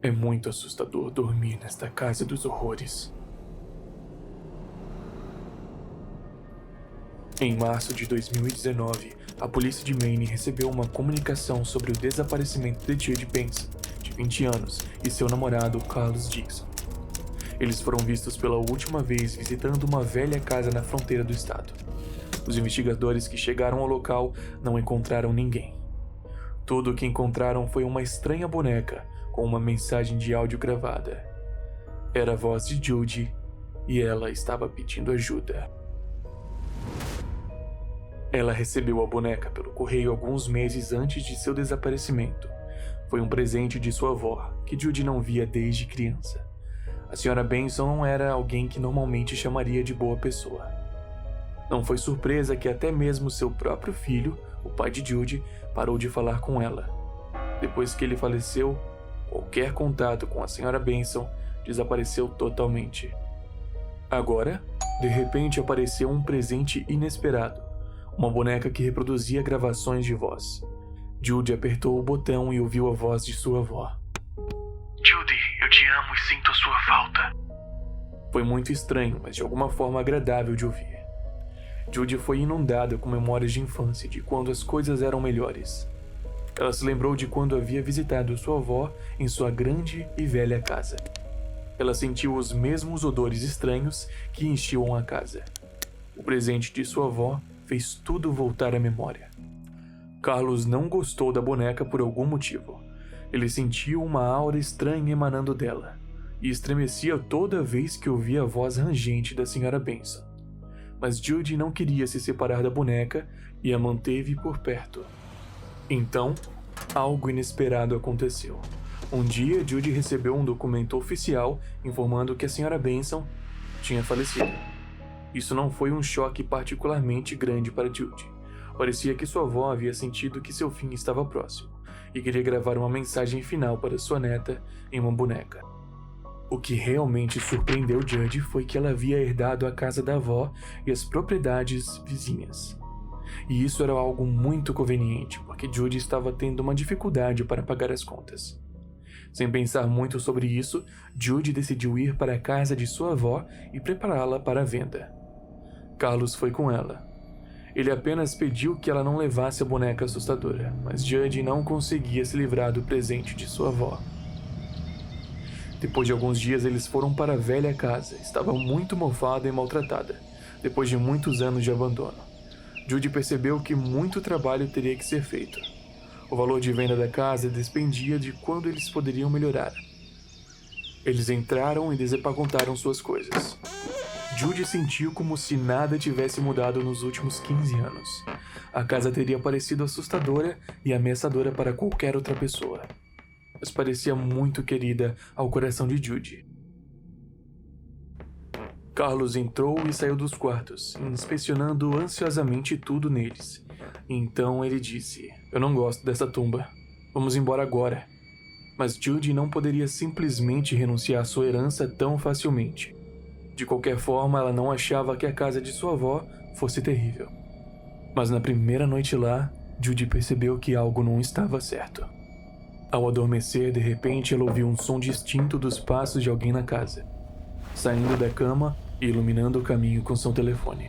É muito assustador dormir nesta casa dos horrores. Em março de 2019, a polícia de Maine recebeu uma comunicação sobre o desaparecimento de Judy Benson, de 20 anos, e seu namorado Carlos Dixon. Eles foram vistos pela última vez visitando uma velha casa na fronteira do estado. Os investigadores que chegaram ao local não encontraram ninguém. Tudo o que encontraram foi uma estranha boneca com uma mensagem de áudio gravada. Era a voz de Judy e ela estava pedindo ajuda. Ela recebeu a boneca pelo correio alguns meses antes de seu desaparecimento. Foi um presente de sua avó, que Judy não via desde criança. A senhora Benson não era alguém que normalmente chamaria de boa pessoa. Não foi surpresa que até mesmo seu próprio filho, o pai de Judy, parou de falar com ela. Depois que ele faleceu, qualquer contato com a senhora Benson desapareceu totalmente. Agora, de repente apareceu um presente inesperado. Uma boneca que reproduzia gravações de voz. Judy apertou o botão e ouviu a voz de sua avó. Judy, eu te amo e sinto a sua falta. Foi muito estranho, mas de alguma forma agradável de ouvir. Judy foi inundada com memórias de infância de quando as coisas eram melhores. Ela se lembrou de quando havia visitado sua avó em sua grande e velha casa. Ela sentiu os mesmos odores estranhos que enchiam a casa. O presente de sua avó fez tudo voltar à memória. Carlos não gostou da boneca por algum motivo. Ele sentiu uma aura estranha emanando dela, e estremecia toda vez que ouvia a voz rangente da senhora Benson. Mas Judy não queria se separar da boneca e a manteve por perto. Então, algo inesperado aconteceu. Um dia, Judy recebeu um documento oficial informando que a senhora Benson tinha falecido. Isso não foi um choque particularmente grande para Judy. Parecia que sua avó havia sentido que seu fim estava próximo e queria gravar uma mensagem final para sua neta em uma boneca. O que realmente surpreendeu Judy foi que ela havia herdado a casa da avó e as propriedades vizinhas. E isso era algo muito conveniente, porque Judy estava tendo uma dificuldade para pagar as contas. Sem pensar muito sobre isso, Judy decidiu ir para a casa de sua avó e prepará-la para a venda. Carlos foi com ela. Ele apenas pediu que ela não levasse a boneca assustadora, mas Judy não conseguia se livrar do presente de sua avó. Depois de alguns dias, eles foram para a velha casa. Estava muito mofada e maltratada, depois de muitos anos de abandono. Judy percebeu que muito trabalho teria que ser feito. O valor de venda da casa dependia de quando eles poderiam melhorar. Eles entraram e desempacotaram suas coisas. Judy sentiu como se nada tivesse mudado nos últimos 15 anos. A casa teria parecido assustadora e ameaçadora para qualquer outra pessoa, mas parecia muito querida ao coração de Judy. Carlos entrou e saiu dos quartos, inspecionando ansiosamente tudo neles. Então ele disse: "Eu não gosto dessa tumba. Vamos embora agora." Mas Judy não poderia simplesmente renunciar à sua herança tão facilmente. De qualquer forma, ela não achava que a casa de sua avó fosse terrível. Mas na primeira noite lá, Judy percebeu que algo não estava certo. Ao adormecer, de repente, ela ouviu um som distinto dos passos de alguém na casa, saindo da cama e iluminando o caminho com seu telefone.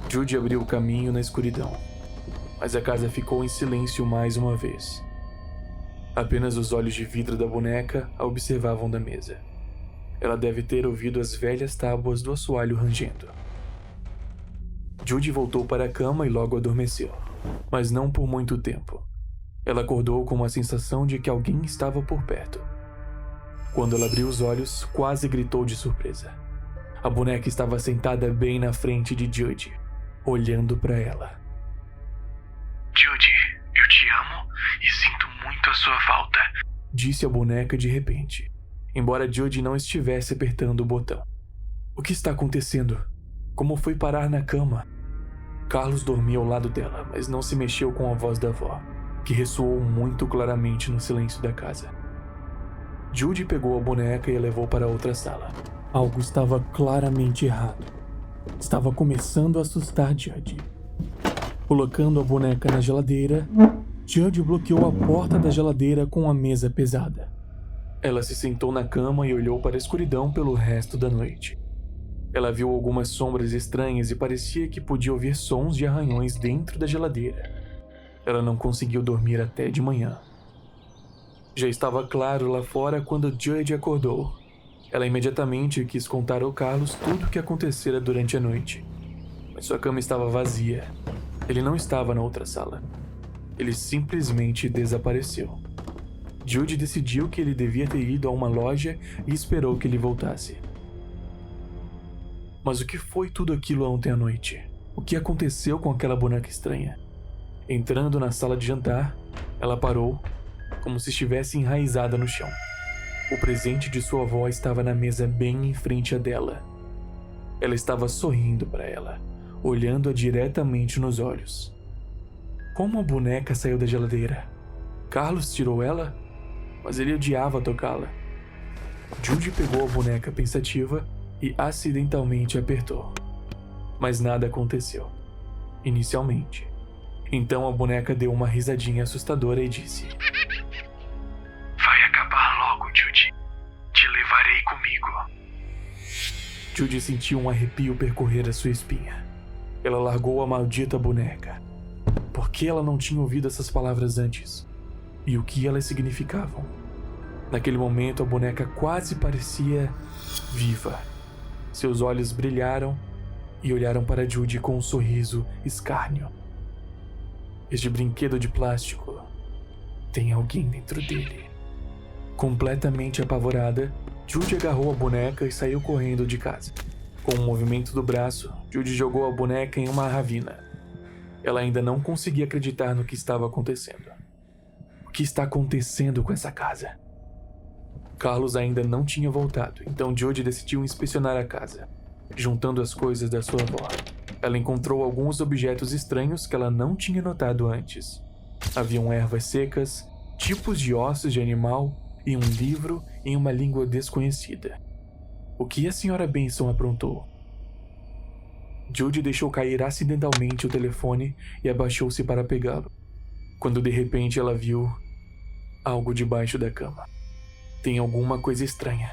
Judy abriu o caminho na escuridão, mas a casa ficou em silêncio mais uma vez. Apenas os olhos de vidro da boneca a observavam da mesa. Ela deve ter ouvido as velhas tábuas do assoalho rangendo. Judy voltou para a cama e logo adormeceu, mas não por muito tempo. Ela acordou com uma sensação de que alguém estava por perto. Quando ela abriu os olhos, quase gritou de surpresa. A boneca estava sentada bem na frente de Judy, olhando para ela. Judy, eu te amo e sinto muito a sua falta, disse a boneca de repente, embora Judy não estivesse apertando o botão. O que está acontecendo? Como foi parar na cama? Carlos dormia ao lado dela, mas não se mexeu com a voz da avó, que ressoou muito claramente no silêncio da casa. Judy pegou a boneca e a levou para outra sala. Algo estava claramente errado. Estava começando a assustar Judy. Colocando a boneca na geladeira, Judy bloqueou a porta da geladeira com a mesa pesada. Ela se sentou na cama e olhou para a escuridão pelo resto da noite. Ela viu algumas sombras estranhas e parecia que podia ouvir sons de arranhões dentro da geladeira. Ela não conseguiu dormir até de manhã. Já estava claro lá fora quando Judy acordou. Ela imediatamente quis contar ao Carlos tudo o que acontecera durante a noite. Mas sua cama estava vazia. Ele não estava na outra sala. Ele simplesmente desapareceu. Judy decidiu que ele devia ter ido a uma loja e esperou que ele voltasse. Mas o que foi tudo aquilo ontem à noite? O que aconteceu com aquela boneca estranha? Entrando na sala de jantar, ela parou, como se estivesse enraizada no chão. O presente de sua avó estava na mesa bem em frente a dela. Ela estava sorrindo para ela, olhando-a diretamente nos olhos. Como a boneca saiu da geladeira? Carlos tirou ela? Mas ele odiava tocá-la. Judy pegou a boneca pensativa e acidentalmente apertou. Mas nada aconteceu. Inicialmente. Então a boneca deu uma risadinha assustadora e disse: Vai acabar logo, Judy. Te levarei comigo. Judy sentiu um arrepio percorrer a sua espinha. Ela largou a maldita boneca. Por que ela não tinha ouvido essas palavras antes? E o que elas significavam? Naquele momento a boneca quase parecia viva. Seus olhos brilharam e olharam para Judy com um sorriso escárnio. Este brinquedo de plástico tem alguém dentro dele. Completamente apavorada, Judy agarrou a boneca e saiu correndo de casa. Com um movimento do braço, Judy jogou a boneca em uma ravina. Ela ainda não conseguia acreditar no que estava acontecendo. O que está acontecendo com essa casa? Carlos ainda não tinha voltado, então Judy decidiu inspecionar a casa, juntando as coisas da sua avó. Ela encontrou alguns objetos estranhos que ela não tinha notado antes. Haviam ervas secas, tipos de ossos de animal e um livro em uma língua desconhecida. O que a Sra. Benson aprontou? Judy deixou cair acidentalmente o telefone e abaixou-se para pegá-lo, quando de repente ela viu algo debaixo da cama. Tem alguma coisa estranha.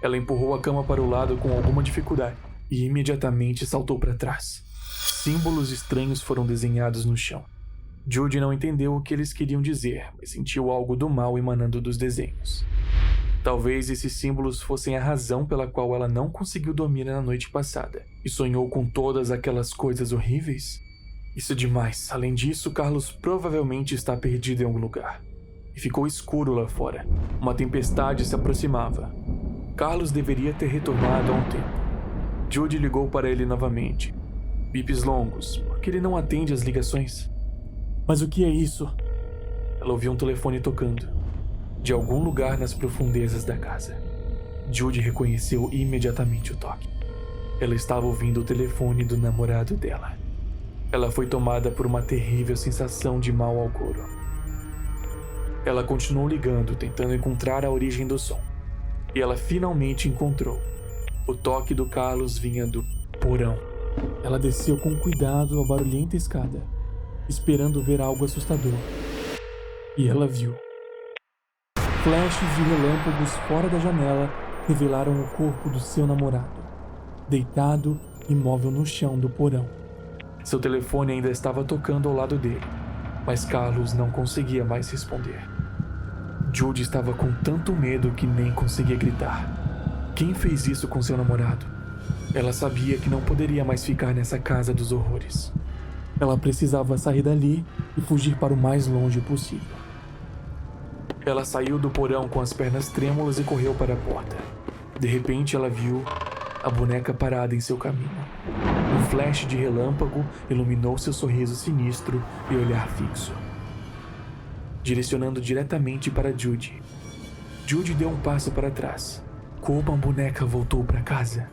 Ela empurrou a cama para o lado com alguma dificuldade e imediatamente saltou para trás. Símbolos estranhos foram desenhados no chão. Judy não entendeu o que eles queriam dizer, mas sentiu algo do mal emanando dos desenhos. Talvez esses símbolos fossem a razão pela qual ela não conseguiu dormir na noite passada e sonhou com todas aquelas coisas horríveis. Isso é demais. Além disso, Carlos provavelmente está perdido em algum lugar. E ficou escuro lá fora. Uma tempestade se aproximava. Carlos deveria ter retornado há um tempo. Judy ligou para ele novamente. Bips longos, porque ele não atende as ligações. Mas o que é isso? Ela ouviu um telefone tocando, de algum lugar nas profundezas da casa. Judy reconheceu imediatamente o toque. Ela estava ouvindo o telefone do namorado dela. Ela foi tomada por uma terrível sensação de mau agouro. Ela continuou ligando, tentando encontrar a origem do som. E ela finalmente encontrou. O toque do Carlos vinha do porão. Ela desceu com cuidado a barulhenta escada, esperando ver algo assustador. E ela viu. Flashes de relâmpagos fora da janela revelaram o corpo do seu namorado, deitado, imóvel no chão do porão. Seu telefone ainda estava tocando ao lado dele, mas Carlos não conseguia mais responder. Judy estava com tanto medo que nem conseguia gritar. Quem fez isso com seu namorado? Ela sabia que não poderia mais ficar nessa casa dos horrores. Ela precisava sair dali e fugir para o mais longe possível. Ela saiu do porão com as pernas trêmulas e correu para a porta. De repente ela viu a boneca parada em seu caminho. Um flash de relâmpago iluminou seu sorriso sinistro e olhar fixo, direcionando diretamente para Judy. Judy deu um passo para trás. Como a boneca voltou para casa?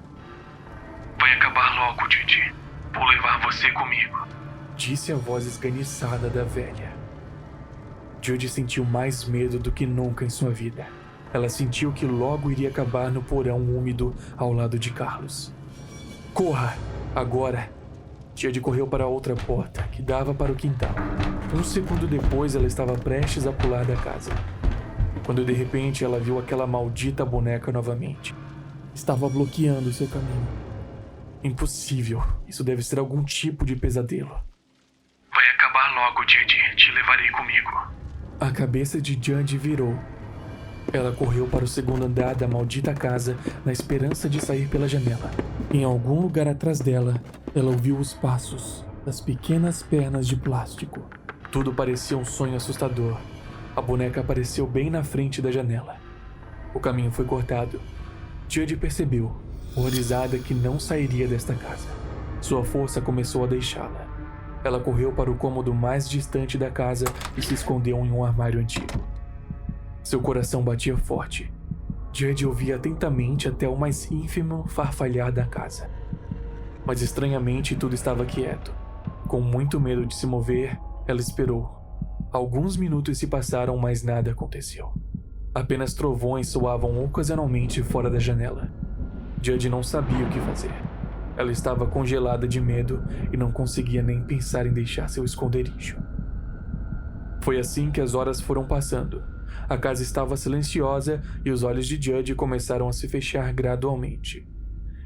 Vai acabar logo, Judy. Vou levar você comigo. Disse a voz esganiçada da velha. Judy sentiu mais medo do que nunca em sua vida. Ela sentiu que logo iria acabar no porão úmido ao lado de Carlos. Corra! Agora! Judy correu para a outra porta, que dava para o quintal. Um segundo depois, ela estava prestes a pular da casa. quando de repente ela viu aquela maldita boneca novamente. Estava bloqueando seu caminho. Impossível, isso deve ser algum tipo de pesadelo. Vai acabar logo, Judy. Te levarei comigo. A cabeça de Judy virou. Ela correu para o segundo andar da maldita casa na esperança de sair pela janela. Em algum lugar atrás dela, ela ouviu os passos das pequenas pernas de plástico. Tudo parecia um sonho assustador. A boneca apareceu bem na frente da janela. O caminho foi cortado. Judy percebeu, horrorizada, que não sairia desta casa. Sua força começou a deixá-la. Ela correu para o cômodo mais distante da casa e se escondeu em um armário antigo. Seu coração batia forte. Judy ouvia atentamente até o mais ínfimo farfalhar da casa. Mas estranhamente tudo estava quieto. Com muito medo de se mover, ela esperou. Alguns minutos se passaram, mas nada aconteceu. Apenas trovões soavam ocasionalmente fora da janela. Judy não sabia o que fazer. Ela estava congelada de medo e não conseguia nem pensar em deixar seu esconderijo. Foi assim que as horas foram passando. A casa estava silenciosa e os olhos de Judy começaram a se fechar gradualmente.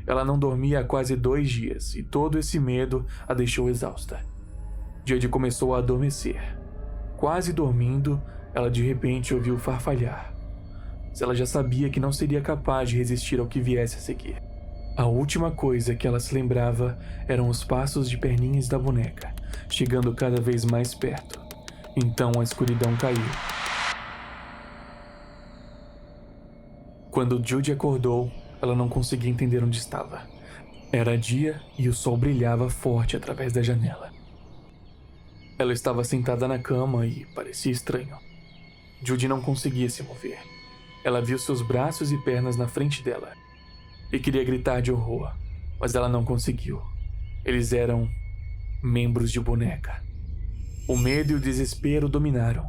Ela não dormia há quase 2 dias e todo esse medo a deixou exausta. Judy começou a adormecer. Quase dormindo, ela de repente ouviu farfalhar. Ela já sabia que não seria capaz de resistir ao que viesse a seguir. A última coisa que ela se lembrava eram os passos de perninhas da boneca, chegando cada vez mais perto. Então a escuridão caiu. Quando Judy acordou, ela não conseguia entender onde estava. Era dia e o sol brilhava forte através da janela. Ela estava sentada na cama e parecia estranho. Judy não conseguia se mover. Ela viu seus braços e pernas na frente dela e queria gritar de horror, mas ela não conseguiu. Eles eram membros de boneca. O medo e o desespero dominaram.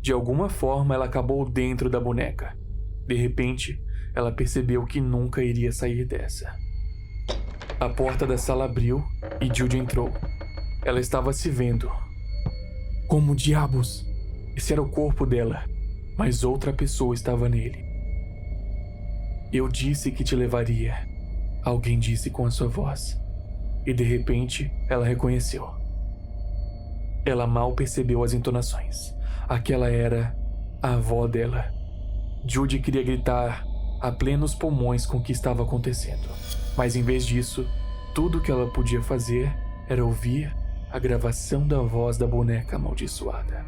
De alguma forma, ela acabou dentro da boneca. De repente, ela percebeu que nunca iria sair dessa. A porta da sala abriu e Judy entrou. Ela estava se vendo. Como diabos? Esse era o corpo dela, mas outra pessoa estava nele. Eu disse que te levaria, alguém disse com a sua voz. E de repente, ela reconheceu. Ela mal percebeu as entonações. Aquela era a avó dela. Judy queria gritar a plenos pulmões com o que estava acontecendo. Mas em vez disso, tudo o que ela podia fazer era ouvir a gravação da voz da boneca amaldiçoada.